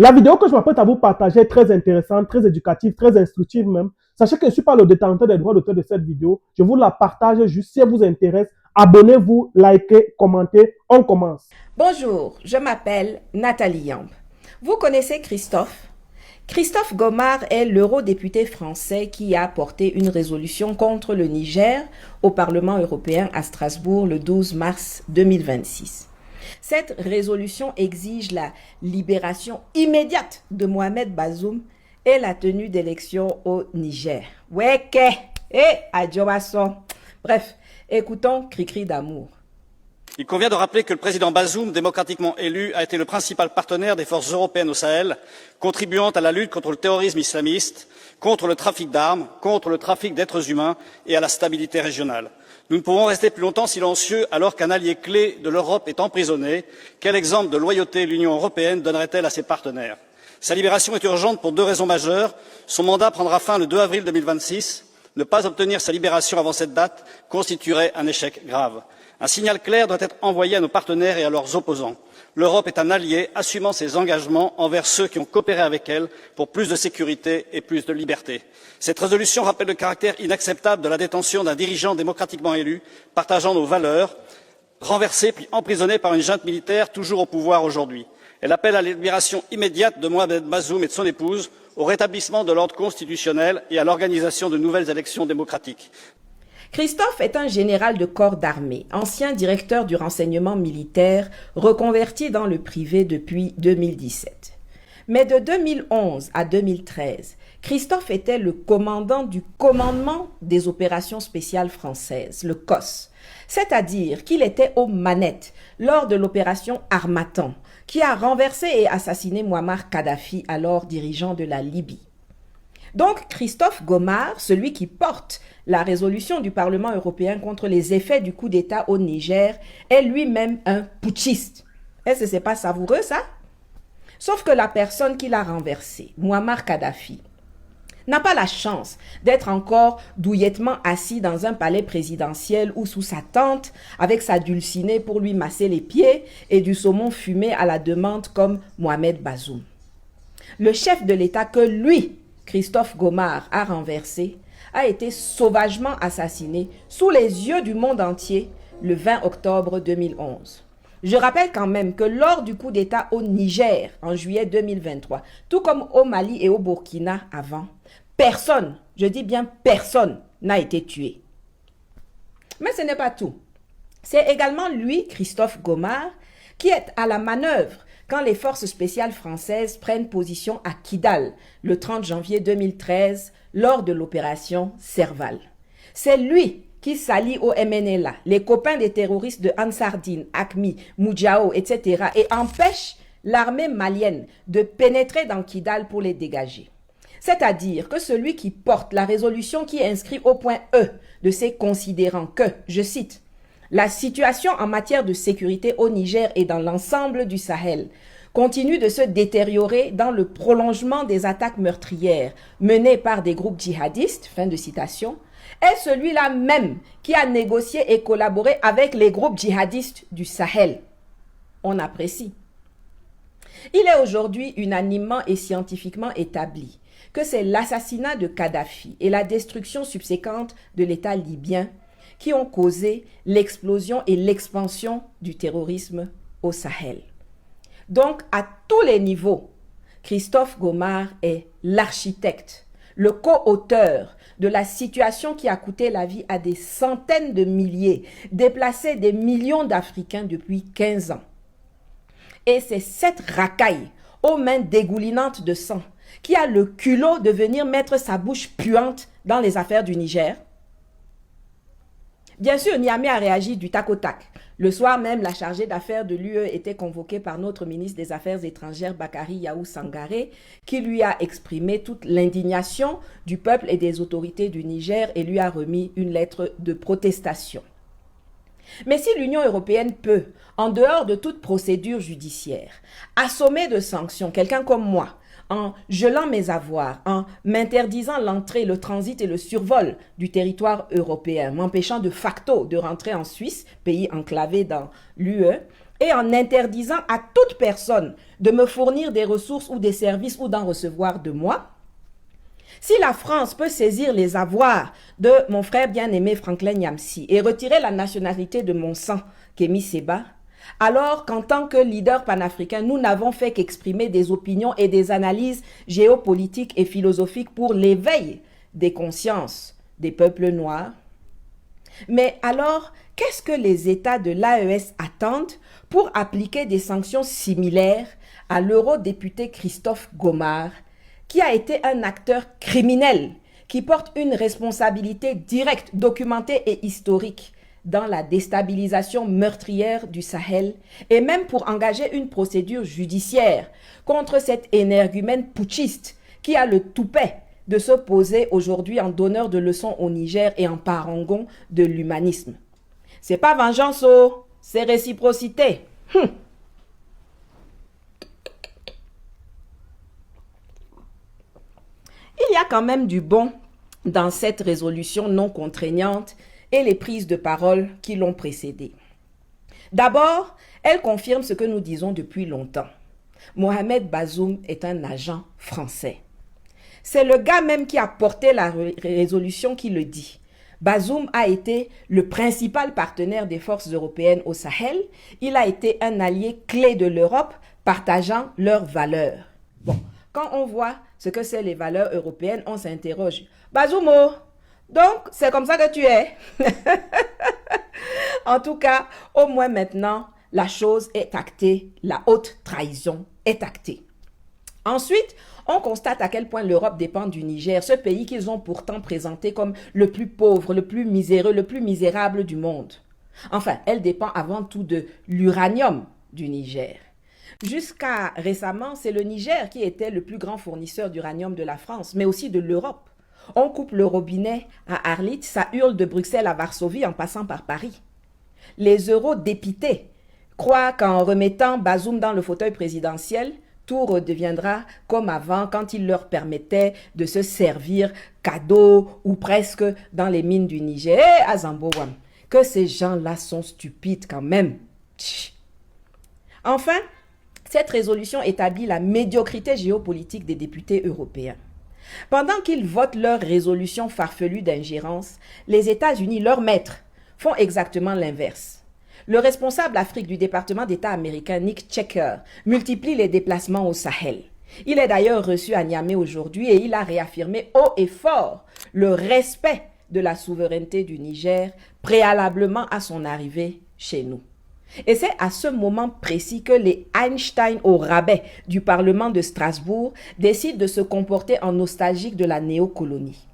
La vidéo que je m'apprête à vous partager est très intéressante, très éducative, très instructive même. Sachez que je ne suis pas le détenteur des droits d'auteur de cette vidéo. Je vous la partage juste si elle vous intéresse. Abonnez-vous, likez, commentez. On commence. Bonjour, je m'appelle Nathalie Yamb. Vous connaissez Christophe? Christophe Gomart est l'eurodéputé français qui a porté une résolution contre le Niger au Parlement européen à Strasbourg le 12 mars 2026. Cette résolution exige la libération immédiate de Mohamed Bazoum et la tenue d'élections au Niger. Weke et Adjobason. Bref, écoutons Cricri d'amour. Il convient de rappeler que le président Bazoum, démocratiquement élu, a été le principal partenaire des forces européennes au Sahel, contribuant à la lutte contre le terrorisme islamiste, contre le trafic d'armes, contre le trafic d'êtres humains et à la stabilité régionale. Nous ne pouvons rester plus longtemps silencieux alors qu'un allié clé de l'Europe est emprisonné. Quel exemple de loyauté l'Union européenne donnerait-elle à ses partenaires? Sa libération est urgente pour deux raisons majeures. Son mandat prendra fin le 2 avril 2026. Ne pas obtenir sa libération avant cette date constituerait un échec grave. Un signal clair doit être envoyé à nos partenaires et à leurs opposants. L'Europe est un allié assumant ses engagements envers ceux qui ont coopéré avec elle pour plus de sécurité et plus de liberté. Cette résolution rappelle le caractère inacceptable de la détention d'un dirigeant démocratiquement élu, partageant nos valeurs, renversé puis emprisonné par une junte militaire toujours au pouvoir aujourd'hui. Elle appelle à la libération immédiate de Mohamed Bazoum et de son épouse, au rétablissement de l'ordre constitutionnel et à l'organisation de nouvelles élections démocratiques. Christophe est un général de corps d'armée, ancien directeur du renseignement militaire, reconverti dans le privé depuis 2017. Mais de 2011 à 2013, Christophe était le commandant du commandement des opérations spéciales françaises, le COS, c'est-à-dire qu'il était aux manettes lors de l'opération Harmattan, qui a renversé et assassiné Muammar Kadhafi, alors dirigeant de la Libye. Donc Christophe Gomart, celui qui porte la résolution du Parlement européen contre les effets du coup d'État au Niger, est lui-même un putschiste. Est-ce que c'est pas savoureux ça? Sauf que la personne qui l'a renversé, Muammar Kadhafi, n'a pas la chance d'être encore douillettement assis dans un palais présidentiel ou sous sa tente avec sa dulcinée pour lui masser les pieds et du saumon fumé à la demande comme Mohamed Bazoum. Le chef de l'État que lui, Christophe Gomart, a renversé, a été sauvagement assassiné sous les yeux du monde entier le 20 octobre 2011. Je rappelle quand même que lors du coup d'État au Niger en juillet 2023, tout comme au Mali et au Burkina avant, personne, je dis bien personne, n'a été tué. Mais ce n'est pas tout. C'est également lui, Christophe Gomart, qui est à la manœuvre quand les forces spéciales françaises prennent position à Kidal le 30 janvier 2013 lors de l'opération Serval. C'est lui qui s'allie au MNLA, les copains des terroristes de Ansardine, Acmi, Moudjao, etc. et empêche l'armée malienne de pénétrer dans Kidal pour les dégager. C'est-à-dire que celui qui porte la résolution qui inscrit au point E de ses considérants que, je cite, la situation en matière de sécurité au Niger et dans l'ensemble du Sahel continue de se détériorer dans le prolongement des attaques meurtrières menées par des groupes djihadistes, fin de citation, est celui-là même qui a négocié et collaboré avec les groupes djihadistes du Sahel. On apprécie. Il est aujourd'hui unanimement et scientifiquement établi que c'est l'assassinat de Kadhafi et la destruction subséquente de l'État libyen qui ont causé l'explosion et l'expansion du terrorisme au Sahel. Donc, à tous les niveaux, Christophe Gomart est l'architecte, le co-auteur de la situation qui a coûté la vie à des centaines de milliers, déplacé des millions d'Africains depuis 15 ans. Et c'est cette racaille aux mains dégoulinantes de sang qui a le culot de venir mettre sa bouche puante dans les affaires du Niger. Bien sûr, Niamey a réagi du tac au tac. Le soir même, la chargée d'affaires de l'UE était convoquée par notre ministre des Affaires étrangères, Bakary Yahou Sangaré, qui lui a exprimé toute l'indignation du peuple et des autorités du Niger et lui a remis une lettre de protestation. Mais si l'Union européenne peut, en dehors de toute procédure judiciaire, assommer de sanctions quelqu'un comme moi, en gelant mes avoirs, en m'interdisant l'entrée, le transit et le survol du territoire européen, m'empêchant de facto de rentrer en Suisse, pays enclavé dans l'UE, et en interdisant à toute personne de me fournir des ressources ou des services ou d'en recevoir de moi, si la France peut saisir les avoirs de mon frère bien-aimé Franklin Nyamsi et retirer la nationalité de mon sang, Kémy Séba, alors qu'en tant que leader panafricain, nous n'avons fait qu'exprimer des opinions et des analyses géopolitiques et philosophiques pour l'éveil des consciences des peuples noirs. Mais alors, qu'est-ce que les États de l'AES attendent pour appliquer des sanctions similaires à l'eurodéputé Christophe Gomard, qui a été un acteur criminel, qui porte une responsabilité directe, documentée et historique dans la déstabilisation meurtrière du Sahel et même pour engager une procédure judiciaire contre cet énergumène putschiste qui a le toupet de se poser aujourd'hui en donneur de leçons au Niger et en parangon de l'humanisme. C'est pas vengeance, oh, c'est réciprocité. Il y a quand même du bon dans cette résolution non contraignante et les prises de parole qui l'ont précédée. D'abord, elle confirme ce que nous disons depuis longtemps. Mohamed Bazoum est un agent français. C'est le gars même qui a porté la résolution qui le dit. Bazoum a été le principal partenaire des forces européennes au Sahel. Il a été un allié clé de l'Europe, partageant leurs valeurs. Bon, quand on voit ce que c'est les valeurs européennes, on s'interroge. Bazoum, donc c'est comme ça que tu es. En tout cas, au moins maintenant, la chose est actée, la haute trahison est actée. Ensuite, on constate à quel point l'Europe dépend du Niger, ce pays qu'ils ont pourtant présenté comme le plus pauvre, le plus miséreux, le plus misérable du monde. Enfin, elle dépend avant tout de l'uranium du Niger. Jusqu'à récemment, c'est le Niger qui était le plus grand fournisseur d'uranium de la France, mais aussi de l'Europe. On coupe le robinet à Arlit, ça hurle de Bruxelles à Varsovie en passant par Paris. Les eurodéputés croient qu'en remettant Bazoum dans le fauteuil présidentiel, tout redeviendra comme avant quand il leur permettait de se servir cadeau ou presque dans les mines du Niger. Eh, Azambowam, que ces gens-là sont stupides quand même. Tch. Enfin, cette résolution établit la médiocrité géopolitique des députés européens. Pendant qu'ils votent leur résolution farfelue d'ingérence, les États-Unis, leurs maîtres, font exactement l'inverse. Le responsable Afrique du département d'État américain, Nick Checker, multiplie les déplacements au Sahel. Il est d'ailleurs reçu à Niamey aujourd'hui et il a réaffirmé haut et fort le respect de la souveraineté du Niger préalablement à son arrivée chez nous. Et c'est à ce moment précis que les Einstein au rabais du Parlement de Strasbourg décident de se comporter en nostalgique de la néocolonie.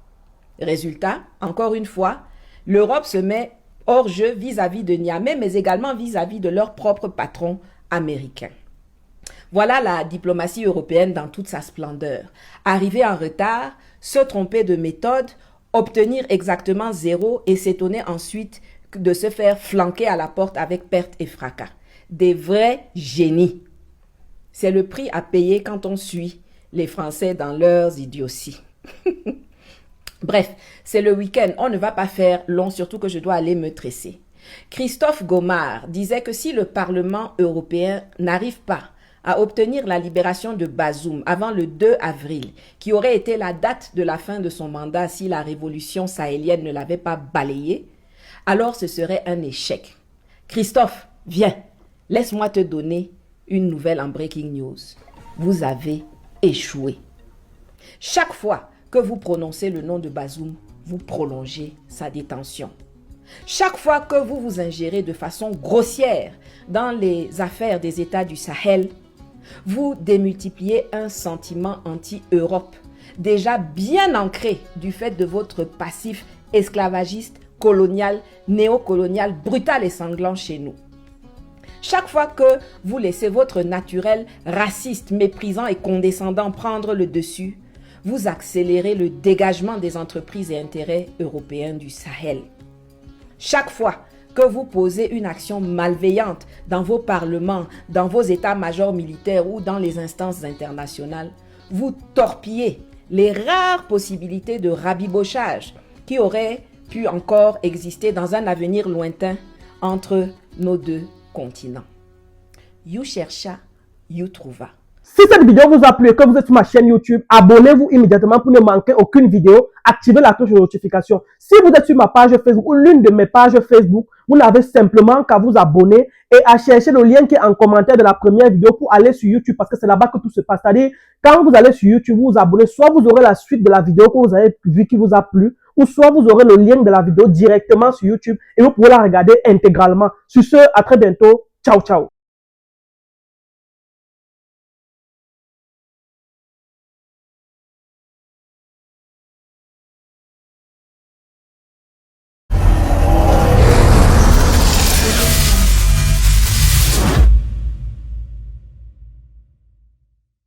Résultat, encore une fois, l'Europe se met hors jeu vis-à-vis de Niamey, mais également vis-à-vis de leur propre patron américain. Voilà la diplomatie européenne dans toute sa splendeur. Arriver en retard, se tromper de méthode, obtenir exactement zéro et s'étonner ensuite de se faire flanquer à la porte avec perte et fracas. Des vrais génies. C'est le prix à payer quand on suit les Français dans leurs idioties. Bref, c'est le week-end, on ne va pas faire long, surtout que je dois aller me tresser. Christophe Gomard disait que si le Parlement européen n'arrive pas à obtenir la libération de Bazoum avant le 2 avril, qui aurait été la date de la fin de son mandat si la révolution sahélienne ne l'avait pas balayé, alors ce serait un échec. Christophe, viens, laisse-moi te donner une nouvelle en breaking news. Vous avez échoué. Chaque fois que vous prononcez le nom de Bazoum, vous prolongez sa détention. Chaque fois que vous vous ingérez de façon grossière dans les affaires des États du Sahel, vous démultipliez un sentiment anti-Europe, déjà bien ancré du fait de votre passif esclavagiste, colonial, néocolonial, brutal et sanglant chez nous. Chaque fois que vous laissez votre naturel raciste, méprisant et condescendant prendre le dessus, vous accélérez le dégagement des entreprises et intérêts européens du Sahel. Chaque fois que vous posez une action malveillante dans vos parlements, dans vos états-majors militaires ou dans les instances internationales, vous torpillez les rares possibilités de rabibochage qui auraient pu encore exister dans un avenir lointain entre nos deux continents. You chercha, you trouva. Si cette vidéo vous a plu et que vous êtes sur ma chaîne YouTube, abonnez-vous immédiatement pour ne manquer aucune vidéo. Activez la cloche de notification. Si vous êtes sur ma page Facebook ou l'une de mes pages Facebook, vous n'avez simplement qu'à vous abonner et à chercher le lien qui est en commentaire de la première vidéo pour aller sur YouTube parce que c'est là-bas que tout se passe. C'est-à-dire, quand vous allez sur YouTube, vous vous abonnez, soit vous aurez la suite de la vidéo que vous avez vue qui vous a plu, ou soit vous aurez le lien de la vidéo directement sur YouTube et vous pourrez la regarder intégralement. Sur ce, à très bientôt. Ciao, ciao.